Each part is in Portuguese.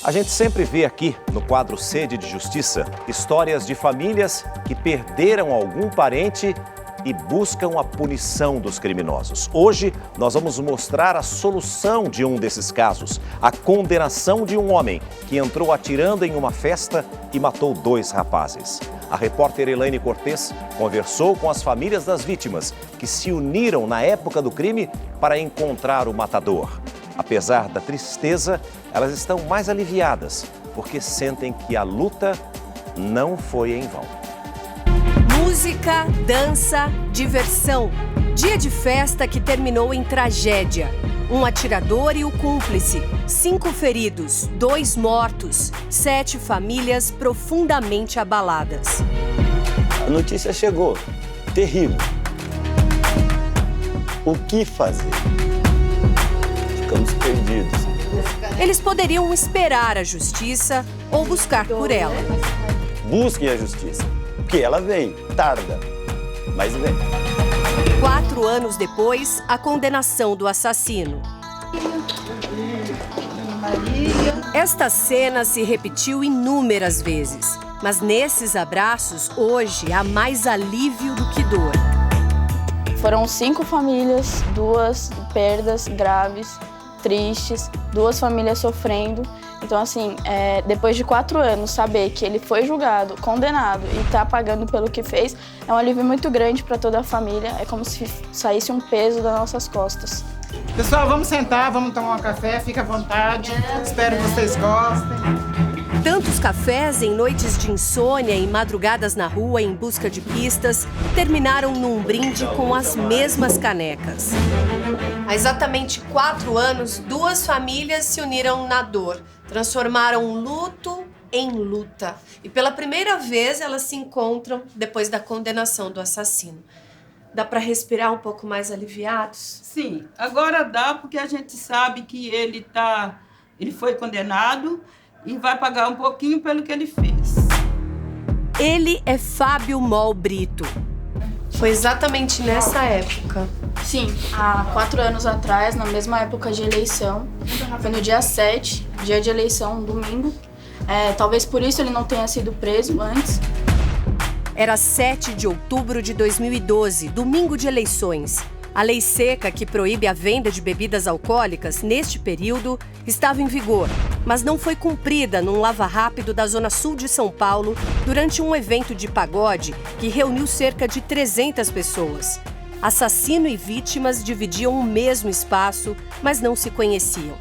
A gente sempre vê aqui, no quadro Sede de Justiça, histórias de famílias que perderam algum parente e buscam a punição dos criminosos. Hoje, nós vamos mostrar a solução de um desses casos, a condenação de um homem que entrou atirando em uma festa e matou 2 rapazes. A repórter Elaine Cortez conversou com as famílias das vítimas, que se uniram na época do crime para encontrar o matador. Apesar da tristeza, elas estão mais aliviadas, porque sentem que a luta não foi em vão. Música, dança, diversão. Dia de festa que terminou em tragédia. Um atirador e o cúmplice. 5 feridos, 2 mortos. 7 famílias profundamente abaladas. A notícia chegou. Terrível. O que fazer? Ficamos perdidos. Eles poderiam esperar a justiça ou buscar por ela. Busquem a justiça, porque ela vem, tarda, mas vem. 4 anos depois, a condenação do assassino. Esta cena se repetiu inúmeras vezes, mas nesses abraços, hoje, há mais alívio do que dor. Foram 5 famílias, 2 perdas graves, tristes, 2 famílias sofrendo. Então, assim, depois de 4 anos, saber que ele foi julgado, condenado e está pagando pelo que fez, é um alívio muito grande para toda a família. É como se saísse um peso das nossas costas. Pessoal, vamos sentar, vamos tomar um café, fica à vontade. Espero que vocês gostem. Tantos cafés em noites de insônia e madrugadas na rua em busca de pistas terminaram num brinde com as mesmas canecas. Há exatamente 4 anos, 2 famílias se uniram na dor, transformaram luto em luta. E pela primeira vez elas se encontram depois da condenação do assassino. Dá para respirar um pouco mais aliviados? Sim, agora dá, porque a gente sabe que ele foi condenado e vai pagar um pouquinho pelo que ele fez. Ele é Fábio Mol Brito. Foi exatamente nessa época. Sim, há 4 anos atrás, na mesma época de eleição, foi no dia 7, dia de eleição, um domingo. Talvez por isso ele não tenha sido preso antes. Era 7 de outubro de 2012, domingo de eleições. A lei seca que proíbe a venda de bebidas alcoólicas, neste período, estava em vigor, mas não foi cumprida num lava-rápido da zona sul de São Paulo durante um evento de pagode que reuniu cerca de 300 pessoas. Assassino e vítimas dividiam o mesmo espaço, mas não se conheciam.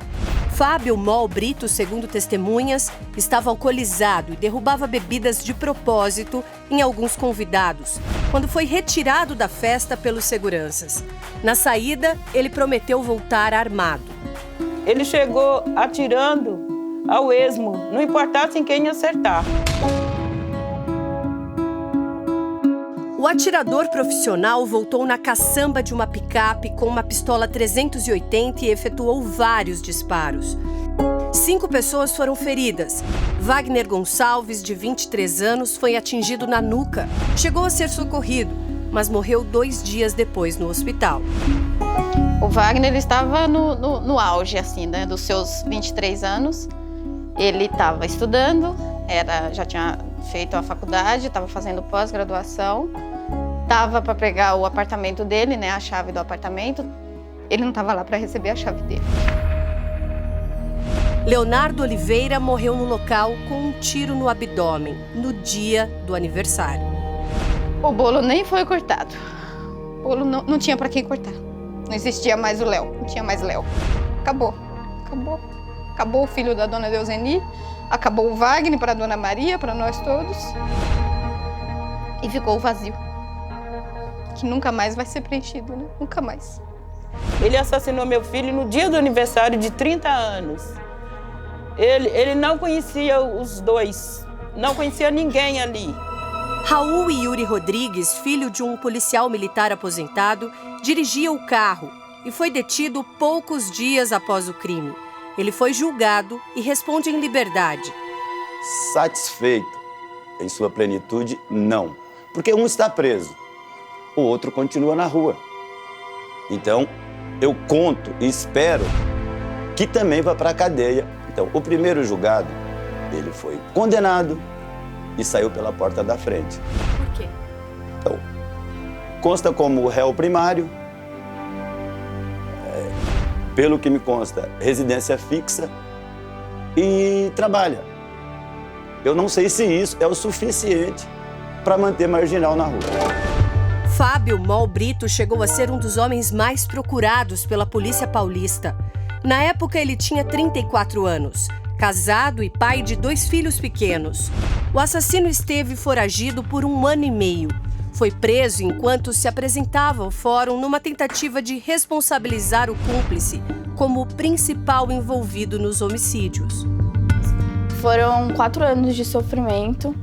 Fábio Mol Brito, segundo testemunhas, estava alcoolizado e derrubava bebidas de propósito em alguns convidados, quando foi retirado da festa pelos seguranças. Na saída, ele prometeu voltar armado. Ele chegou atirando ao esmo, não importasse em quem acertar. O atirador profissional voltou na caçamba de uma picape com uma pistola 380 e efetuou vários disparos. 5 pessoas foram feridas. Wagner Gonçalves, de 23 anos, foi atingido na nuca. Chegou a ser socorrido, mas morreu 2 dias depois no hospital. O Wagner ele estava no auge, assim, né, dos seus 23 anos. Ele estava estudando, já tinha feito a faculdade, estava fazendo pós-graduação. Estava para pegar o apartamento dele, né, a chave do apartamento. Ele não estava lá para receber a chave dele. Leonardo Oliveira morreu no local com um tiro no abdômen, no dia do aniversário. O bolo nem foi cortado. O bolo não tinha para quem cortar. Não existia mais o Léo, não tinha mais Léo. Acabou. Acabou o filho da dona Deuseni, acabou o Wagner para a dona Maria, para nós todos. E ficou o vazio. Que nunca mais vai ser preenchido, né? Nunca mais. Ele assassinou meu filho no dia do aniversário de 30 anos. Ele não conhecia os 2, não conhecia ninguém ali. Raul e Yuri Rodrigues, filho de um policial militar aposentado, dirigia o carro e foi detido poucos dias após o crime. Ele foi julgado e responde em liberdade. Satisfeito em sua plenitude, não. Porque um está preso, o outro continua na rua. Então, eu conto e espero que também vá para a cadeia Então, o primeiro julgado, ele foi condenado e saiu pela porta da frente. Por quê? Então, consta como réu primário, pelo que me consta, residência fixa e trabalha. Eu não sei se isso é o suficiente para manter marginal na rua. Fábio Mol Brito chegou a ser um dos homens mais procurados pela polícia paulista. Na época, ele tinha 34 anos, casado e pai de 2 filhos pequenos. O assassino esteve foragido por 1 ano e meio. Foi preso enquanto se apresentava ao fórum numa tentativa de responsabilizar o cúmplice como o principal envolvido nos homicídios. Foram 4 anos de sofrimento.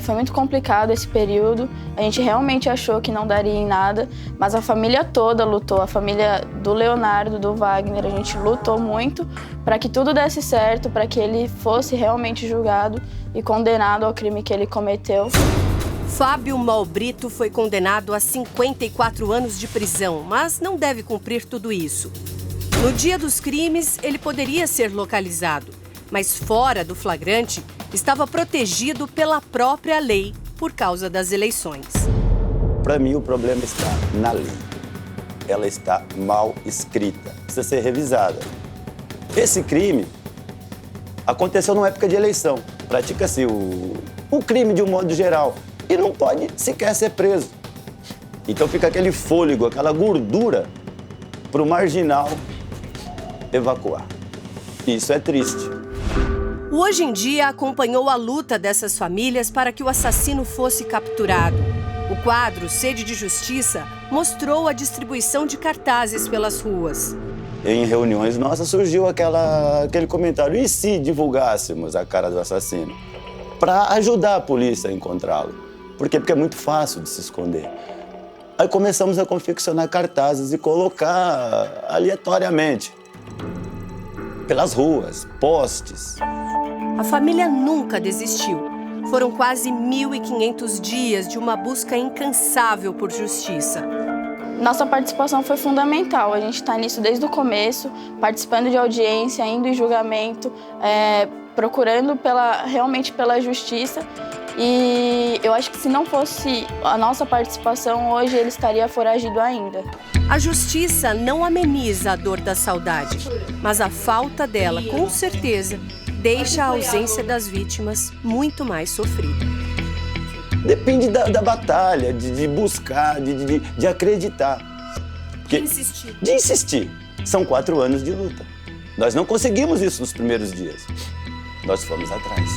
Foi muito complicado esse período. A gente realmente achou que não daria em nada, mas a família toda lutou. A família do Leonardo, do Wagner, a gente lutou muito para que tudo desse certo, para que ele fosse realmente julgado e condenado ao crime que ele cometeu. Fábio Mol Brito foi condenado a 54 anos de prisão, mas não deve cumprir tudo isso. No dia dos crimes, ele poderia ser localizado, mas fora do flagrante, estava protegido pela própria lei por causa das eleições. Para mim, o problema está na lei. Ela está mal escrita, precisa ser revisada. Esse crime aconteceu numa época de eleição. Pratica-se o crime de um modo geral e não pode sequer ser preso. Então fica aquele fôlego, aquela gordura para o marginal evacuar. Isso é triste. O Hoje em Dia acompanhou a luta dessas famílias para que o assassino fosse capturado. O quadro Sede de Justiça mostrou a distribuição de cartazes pelas ruas. Em reuniões nossas surgiu aquele comentário, e se divulgássemos a cara do assassino? Para ajudar a polícia a encontrá-lo. Por quê? Porque é muito fácil de se esconder. Aí começamos a confeccionar cartazes e colocar aleatoriamente pelas ruas, postes. A família nunca desistiu. Foram quase 1.500 dias de uma busca incansável por justiça. Nossa participação foi fundamental. A gente está nisso desde o começo, participando de audiência, indo em julgamento, procurando realmente pela justiça. E eu acho que se não fosse a nossa participação, hoje ele estaria foragido ainda. A justiça não ameniza a dor da saudade, mas a falta dela, com certeza, deixa a ausência das vítimas muito mais sofrida. Depende da batalha, de buscar, de acreditar. De insistir. De insistir. São 4 anos de luta. Nós não conseguimos isso nos primeiros dias. Nós fomos atrás.